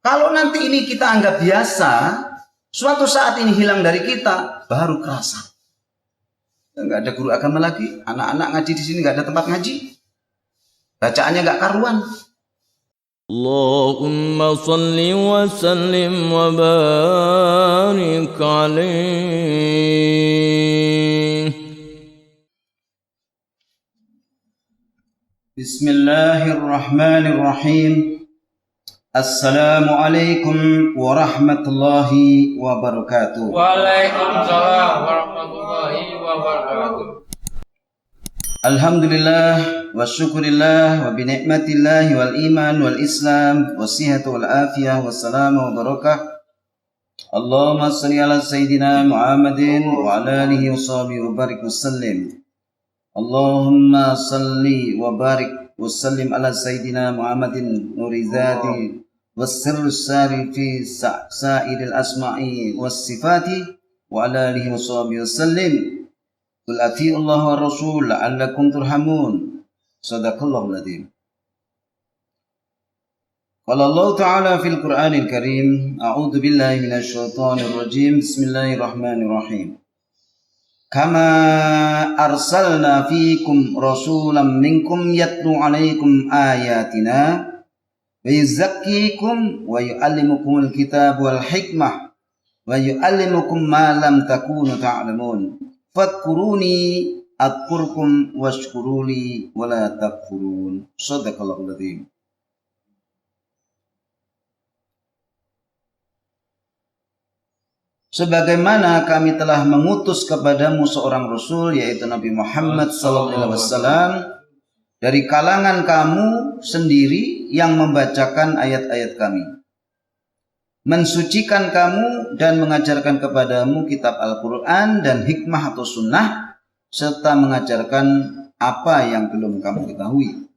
Kalau nanti ini kita anggap biasa, suatu saat ini hilang dari kita, baru kerasa. Nggak ada guru agama lagi, anak-anak ngaji di sini nggak ada tempat ngaji, bacaannya nggak karuan. Allahumma salli wa sallim wa barik alaih. Bismillahirrahmanirrahim. Assalamualaikum warahmatullahi wabarakatuh. Waalaikumsalam warahmatullahi wabarakatuh. Alhamdulillah wa syukurillah wa binikmatillah wal iman wal islam wa sihatu wal afiyah wa salam wa barakah. Allahumma salli ala sayyidina Muhammadin wa ala alihi wa sahbihi wa barik wa sallim. Allahumma salli wa barik wa sallim ala sayyidina Muhammadin nuri zati والسر الساري في سائر الأسماء والصفات وعلى آله وصحبه وسلم قل أطيعوا الله والرسول لعلكم ترحمون صدق الله العظيم. قال الله تعالى في القرآن الكريم أعوذ بالله من الشيطان الرجيم بسم الله الرحمن الرحيم كما أرسلنا فيكم رسولا منكم يتلو عليكم آياتنا ويزكيكم ويعلمكم الكتاب والحكمة ويعلمكم ما لم تكونوا تعلمون فاذكروني أذكركم واشكروا لي ولا تكفرون صدق الله العظيم. Sebagaimana kami telah mengutus kepadamu seorang Rasul, yaitu Nabi Muhammad SAW, dari kalangan kamu sendiri yang membacakan ayat-ayat kami, mensucikan kamu dan mengajarkan kepadamu kitab Al-Quran dan hikmah atau sunnah, serta mengajarkan apa yang belum kamu ketahui.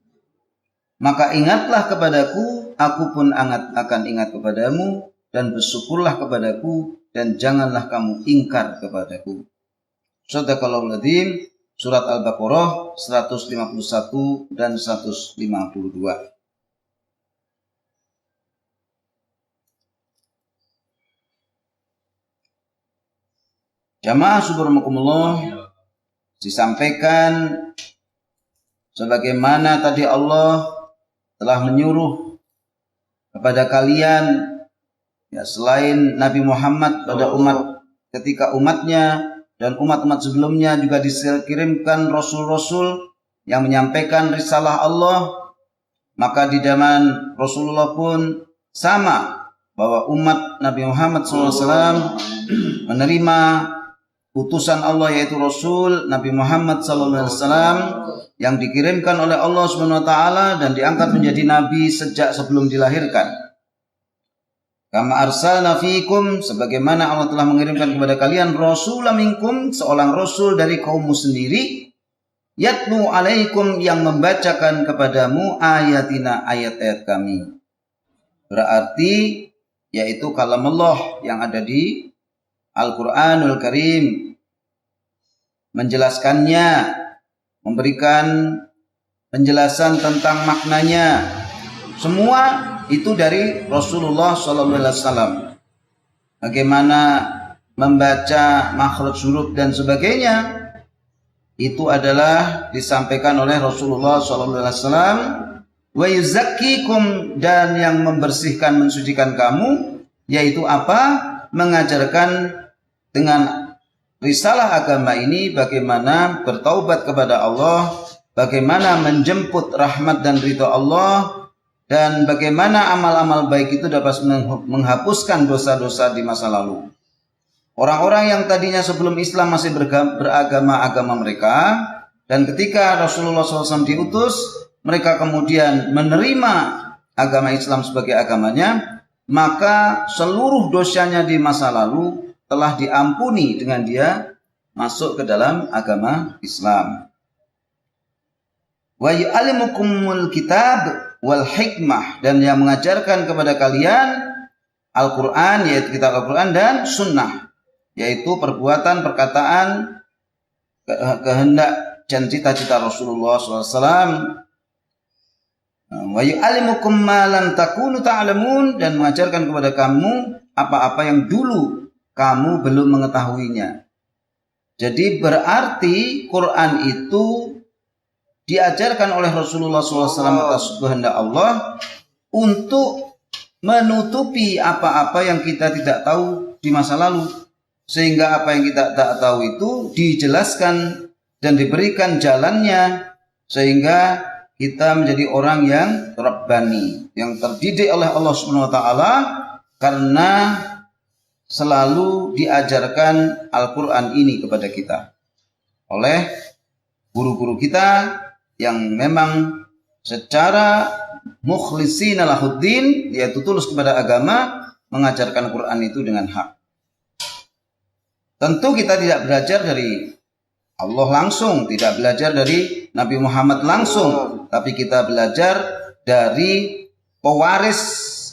Maka ingatlah kepadaku, aku pun akan ingat kepadamu, dan bersyukurlah kepadaku, dan janganlah kamu ingkar kepadaku. Shadaqallahul adzim. Surat Al-Baqarah 151 dan 152. Jamaah subhanakumullah, disampaikan sebagaimana tadi Allah telah menyuruh kepada kalian, ya, selain Nabi Muhammad pada umat ketika umatnya dan umat-umat sebelumnya juga dikirimkan rasul-rasul yang menyampaikan risalah Allah. Maka di zaman Rasulullah pun sama, bahwa umat Nabi Muhammad SAW menerima utusan Allah, yaitu Rasul Nabi Muhammad SAW yang dikirimkan oleh Allah SWT dan diangkat menjadi Nabi sejak sebelum dilahirkan. Kama arsalna fiikum, sebagaimana Allah telah mengirimkan kepada kalian rasulan minkum, seorang rasul dari kaummu sendiri, yatlu alaikum, yang membacakan kepadamu ayatina, ayat-ayat kami. Berarti yaitu kalam Allah yang ada di Al-Qur'anul Karim, menjelaskannya, memberikan penjelasan tentang maknanya, semua itu dari Rasulullah SAW. Bagaimana membaca makhraj huruf dan sebagainya, itu adalah disampaikan oleh Rasulullah SAW. Wa yuzakkikum, dan yang membersihkan, mensucikan kamu, yaitu apa? Mengajarkan dengan risalah agama ini bagaimana bertaubat kepada Allah, bagaimana menjemput rahmat dan ridha Allah, dan bagaimana amal-amal baik itu dapat menghapuskan dosa-dosa di masa lalu. Orang-orang yang tadinya sebelum Islam masih beragama mereka, dan ketika Rasulullah SAW diutus, mereka kemudian menerima agama Islam sebagai agamanya, maka seluruh dosanya di masa lalu telah diampuni dengan dia masuk ke dalam agama Islam. Wa yu'allimukumul kitab wal hikmah, dan yang mengajarkan kepada kalian Al-Quran, yaitu kitab Al-Quran, dan sunnah, yaitu perbuatan, perkataan, kehendak dan cita-cita Rasulullah SAW. Wa yu'allimukum ma lam takunu ta'lamun, dan mengajarkan kepada kamu apa-apa yang dulu kamu belum mengetahuinya. Jadi berarti Quran itu diajarkan oleh Rasulullah SAW atas kehendak Allah untuk menutupi apa-apa yang kita tidak tahu di masa lalu, sehingga apa yang kita tak tahu itu dijelaskan dan diberikan jalannya, sehingga kita menjadi orang yang rabbani, yang terdidik oleh Allah Subhanahu wa taala, karena selalu diajarkan Al-Qur'an ini kepada kita oleh guru-guru kita yang memang secara mukhlisina lahuddin, yaitu tulus kepada agama, mengajarkan Quran itu dengan hak. Tentu kita tidak belajar dari Allah langsung, tidak belajar dari Nabi Muhammad langsung, tapi kita belajar dari pewaris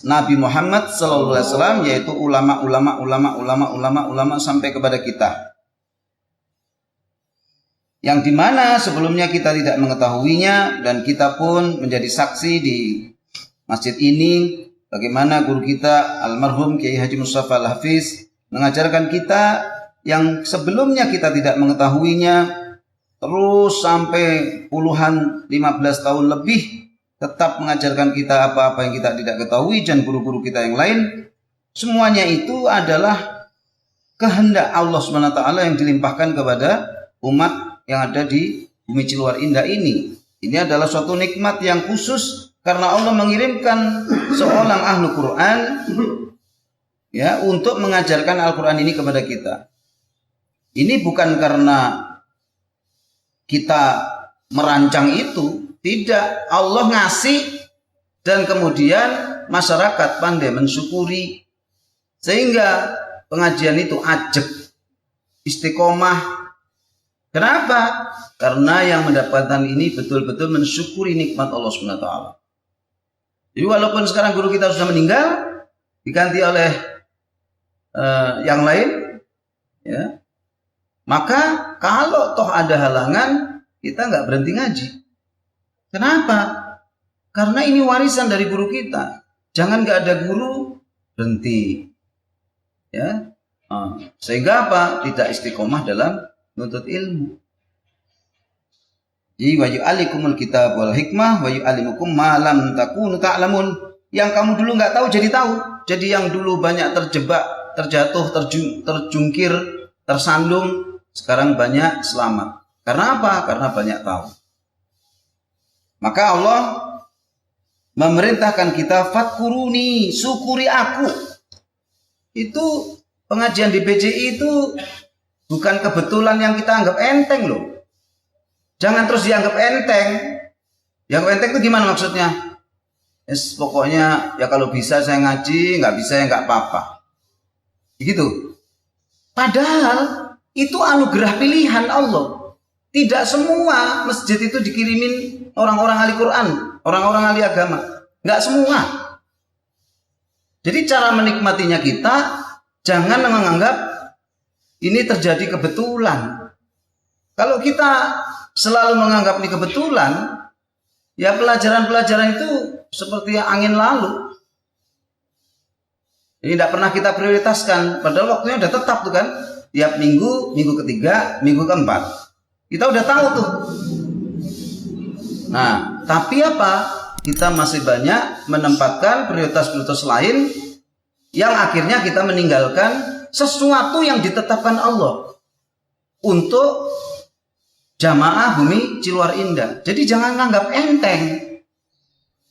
Nabi Muhammad SAW, yaitu ulama sampai kepada kita. Yang dimana sebelumnya kita tidak mengetahuinya, dan kita pun menjadi saksi di masjid ini bagaimana guru kita almarhum Kiai Haji Mustafa Al-Hafiz mengajarkan kita yang sebelumnya kita tidak mengetahuinya, terus sampai puluhan 15 tahun lebih tetap mengajarkan kita apa-apa yang kita tidak ketahui, dan guru-guru kita yang lain, semuanya itu adalah kehendak Allah SWT yang dilimpahkan kepada umat yang ada di bumi Ciluar Indah ini. Ini adalah suatu nikmat yang khusus karena Allah mengirimkan seorang ahlu Quran ya untuk mengajarkan Al-Quran ini kepada kita. Ini bukan karena kita merancang itu, tidak. Allah ngasih dan kemudian masyarakat pandai mensyukuri, sehingga pengajian itu ajeg, istiqomah. Kenapa? Karena yang mendapatkan ini betul-betul mensyukuri nikmat Allah Subhanahu wa taala. Jadi walaupun sekarang guru kita sudah meninggal, diganti oleh yang lain, ya, maka kalau toh ada halangan, kita nggak berhenti ngaji. Kenapa? Karena ini warisan dari guru kita. Jangan nggak ada guru berhenti, ya. Sehingga apa? Tidak istiqomah dalam menuntut ilmu. Jadi wa yu'allikumul kitab wal hikmah wa yu'allimukum ma lam takunu ta'lamun. Yang kamu dulu nggak tahu jadi tahu. Jadi yang dulu banyak terjebak, terjatuh, terjungkir, tersandung, sekarang banyak selamat. Karena apa? Karena banyak tahu. Maka Allah memerintahkan kita fatkuruni, syukuri aku. Itu pengajian di BCI itu bukan kebetulan yang kita anggap enteng loh. Jangan terus dianggap enteng. Yang enteng itu gimana maksudnya? Yes, pokoknya ya kalau bisa saya ngaji, nggak bisa ya nggak apa-apa. Begitu. Padahal itu anugerah pilihan Allah. Tidak semua masjid itu dikirimin orang-orang ahli Quran, orang-orang ahli agama. Nggak semua. Jadi cara menikmatinya kita jangan menganggap ini terjadi kebetulan. Kalau kita selalu menganggap ini kebetulan, ya pelajaran-pelajaran itu seperti angin lalu. Ini tidak pernah kita prioritaskan. Padahal waktunya udah tetap tuh kan. Tiap minggu, minggu ketiga, minggu keempat. Kita udah tahu tuh. Nah, tapi apa? Kita masih banyak menempatkan prioritas-prioritas lain yang akhirnya kita meninggalkan sesuatu yang ditetapkan Allah untuk jamaah bumi Ciluar Indah. Jadi jangan anggap enteng.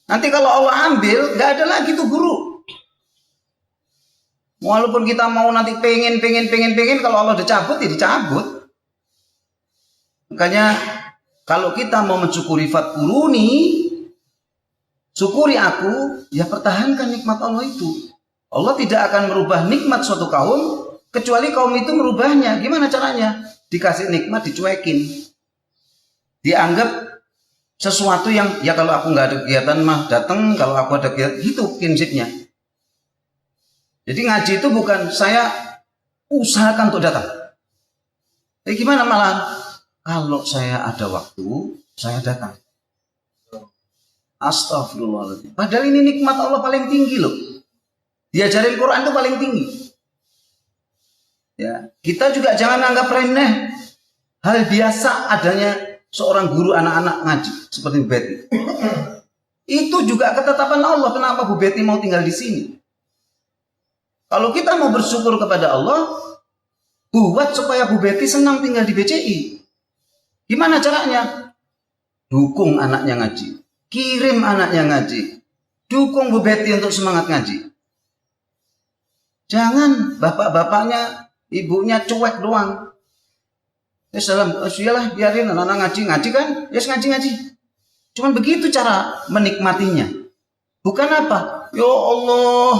Nanti kalau Allah ambil, nggak ada lagi tuh guru. Walaupun kita mau nanti pengen, kalau Allah udah cabut, ya dicabut. Makanya kalau kita mau mensyukuri fatkuruni, syukuri aku, ya pertahankan nikmat Allah itu. Allah tidak akan merubah nikmat suatu kaum kecuali kaum itu merubahnya. Gimana caranya? Dikasih nikmat dicuekin. Dianggap sesuatu yang ya kalau aku nggak ada kegiatan mah datang, kalau aku ada kegiatan, itu prinsipnya. Jadi ngaji itu bukan saya usahakan untuk datang. Gimana malah kalau saya ada waktu saya datang. Astagfirullahaladzim. Padahal ini nikmat Allah paling tinggi loh. Diajarin Quran itu paling tinggi. Ya, kita juga jangan anggap remeh hal biasa adanya seorang guru anak-anak ngaji seperti Bu Betty. Itu juga ketetapan Allah. Kenapa Bu Betty mau tinggal di sini? Kalau kita mau bersyukur kepada Allah, buat supaya Bu Betty senang tinggal di BCI. Gimana caranya? Dukung anaknya ngaji. Kirim anaknya ngaji. Dukung Bu Betty untuk semangat ngaji. Jangan bapak-bapaknya, ibunya cuek doang. Iyalah biarin anak-anak ngaji kan? Yes ngaji. Cuman begitu cara menikmatinya. Bukan apa? Ya Allah,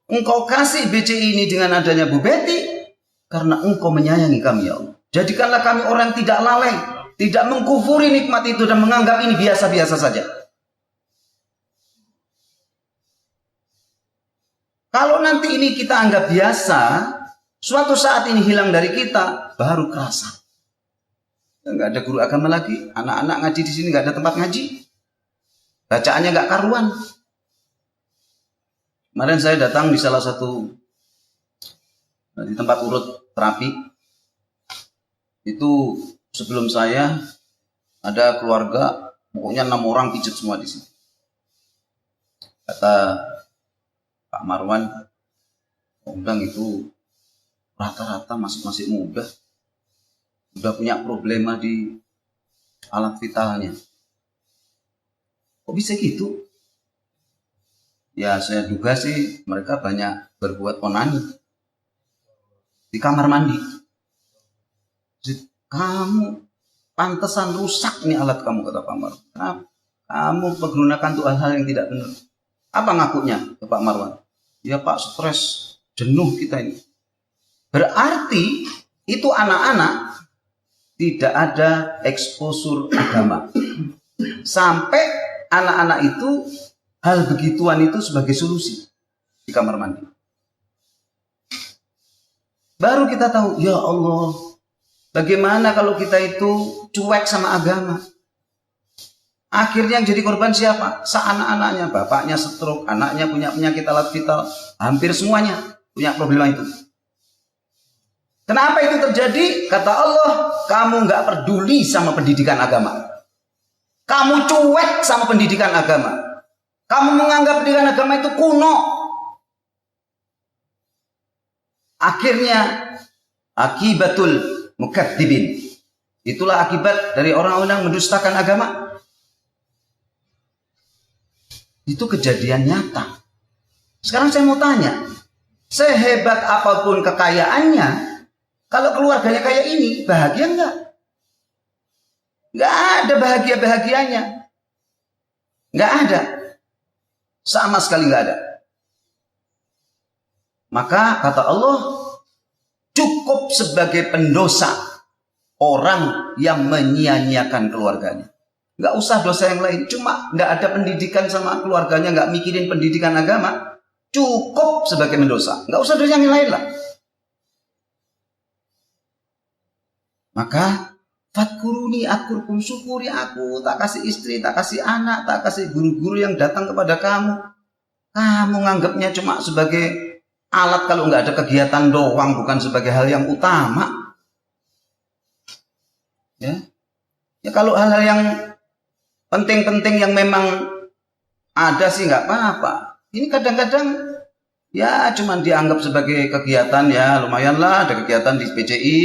Engkau kasih BCI ini dengan adanya Bu Betty karena Engkau menyayangi kami ya Allah. Jadikanlah kami orang tidak lalai, tidak mengkufuri nikmat itu dan menganggap ini biasa-biasa saja. Kalau nanti ini kita anggap biasa, suatu saat ini hilang dari kita, baru kerasa. Nggak ada guru agama lagi, anak-anak ngaji di sini nggak ada tempat ngaji, bacaannya nggak karuan. Kemarin saya datang di salah satu di tempat urut terapi, itu sebelum saya ada keluarga, pokoknya 6 orang pijat semua di sini. Kata Pak Marwan, bilang itu rata-rata masih muda, udah punya problema di alat vitalnya. Kok bisa gitu? Ya saya duga sih mereka banyak berbuat onani di kamar mandi. Kamu pantesan rusak nih alat kamu, kata Pak Marwan. Kamu menggunakan tuh hal-hal yang tidak benar. Apa ngakunya ke Pak Marwan? Ya Pak, stres, jenuh kita ini. Berarti itu anak-anak tidak ada eksposur agama. Sampai anak-anak itu hal begituan itu sebagai solusi di kamar mandi. Baru kita tahu, ya Allah, bagaimana kalau kita itu cuek sama agama? Akhirnya yang jadi korban siapa? Anak-anaknya, bapaknya stroke, anaknya punya penyakit alat vital, hampir semuanya punya problema itu. Kenapa itu terjadi? Kata Allah, kamu nggak peduli sama pendidikan agama. Kamu cuek sama pendidikan agama. Kamu menganggap pendidikan agama itu kuno. Akhirnya, akibatul mukadzibin. Itulah akibat dari orang-orang yang mendustakan agama. Itu kejadian nyata. Sekarang saya mau tanya, sehebat apapun kekayaannya, kalau keluarganya kayak ini, bahagia enggak? Enggak ada bahagia-bahagianya. Enggak ada. Sama sekali enggak ada. Maka kata Allah, cukup sebagai pendosa orang yang menyia-nyiakan keluarganya. Nggak usah dosa yang lain, cuma nggak ada pendidikan sama keluarganya, nggak mikirin pendidikan agama, cukup sebagai mendosa. Nggak usah dosa yang lain lah. Maka fatkuruni akurkum, syukuri aku, tak kasih istri, tak kasih anak, tak kasih guru-guru yang datang kepada kamu. Kamu nganggapnya cuma sebagai alat kalau nggak ada kegiatan doang, bukan sebagai hal yang utama. Ya kalau hal-hal yang penting-penting yang memang ada sih nggak apa-apa. Ini kadang-kadang ya cuman dianggap sebagai kegiatan, ya lumayanlah ada kegiatan di PCI.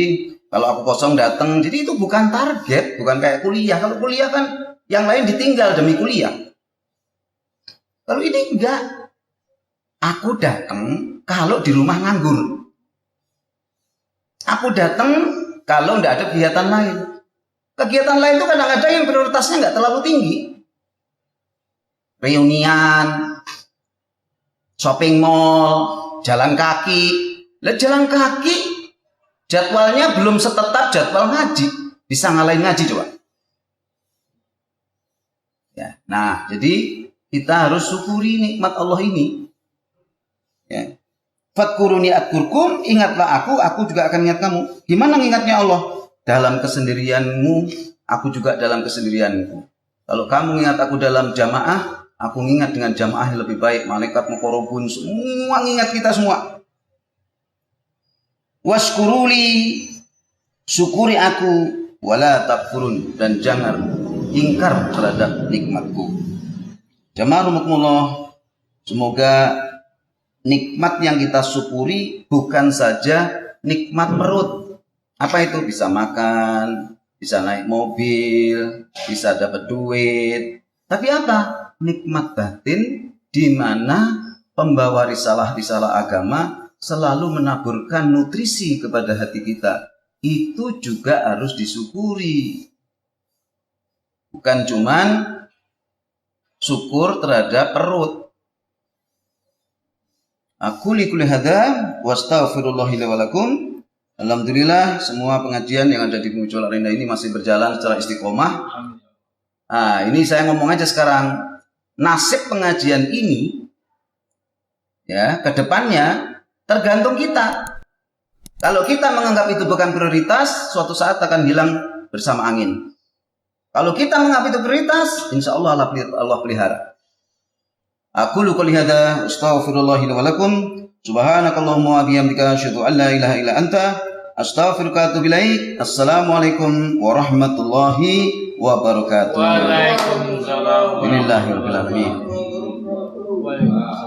Kalau aku kosong datang, jadi itu bukan target, bukan kayak kuliah. Kalau kuliah kan yang lain ditinggal demi kuliah. Kalau ini enggak. Aku datang kalau di rumah nganggur. Aku datang kalau nggak ada kegiatan lain. Kegiatan lain itu kadang-kadang yang prioritasnya nggak terlalu tinggi. Reunian, shopping mall, jalan kaki. Lah jalan kaki jadwalnya belum setetap jadwal ngaji. Bisa ngalahin ngaji coba. Ya, nah jadi kita harus syukuri nikmat Allah ini. Ya. Fadkuruni adkurkum, ingatlah aku juga akan ingat kamu. Gimana ingatnya Allah? Dalam kesendirianmu, aku juga dalam kesendirianku. Kalau kamu ingat aku dalam jamaah, Aku ngingat dengan jamaah yang lebih baik, malaikat muqarrabun semua ngingat kita semua. Waskuruli, syukuri aku, wala takfurun, dan jangan ingkar terhadap nikmatku. Jamaah rahimakumullah, semoga nikmat yang kita syukuri bukan saja nikmat perut. Apa itu? Bisa makan, bisa naik mobil, bisa dapat duit. Tapi apa? Nikmat batin di mana pembawa risalah-risalah agama selalu menaburkan nutrisi kepada hati kita. Itu juga harus disyukuri. Bukan cuman syukur terhadap perut. Aku likulli hadza wastaghfirullahi li wa lakum. Alhamdulillah semua pengajian yang ada di Muncul Arena ini masih berjalan secara istiqomah. Nah, ini saya ngomong aja sekarang. Nasib pengajian ini ya, ke depannya tergantung kita. Kalau kita menganggap itu bukan prioritas, suatu saat akan hilang bersama angin. Kalau kita menganggap itu prioritas, insya Allah Allah pelihara. Aku qouli hadza astaghfirullahi wa lakum. Subhanakallahumma wa bihamdika asyhadu an la ilaha illa anta astaghfiruka wa atubu ilaik. Assalamualaikum warahmatullahi wabarakatuh. Waalaikumsalam. Bismillahirrahmanirrahim. Waalaikumsalam.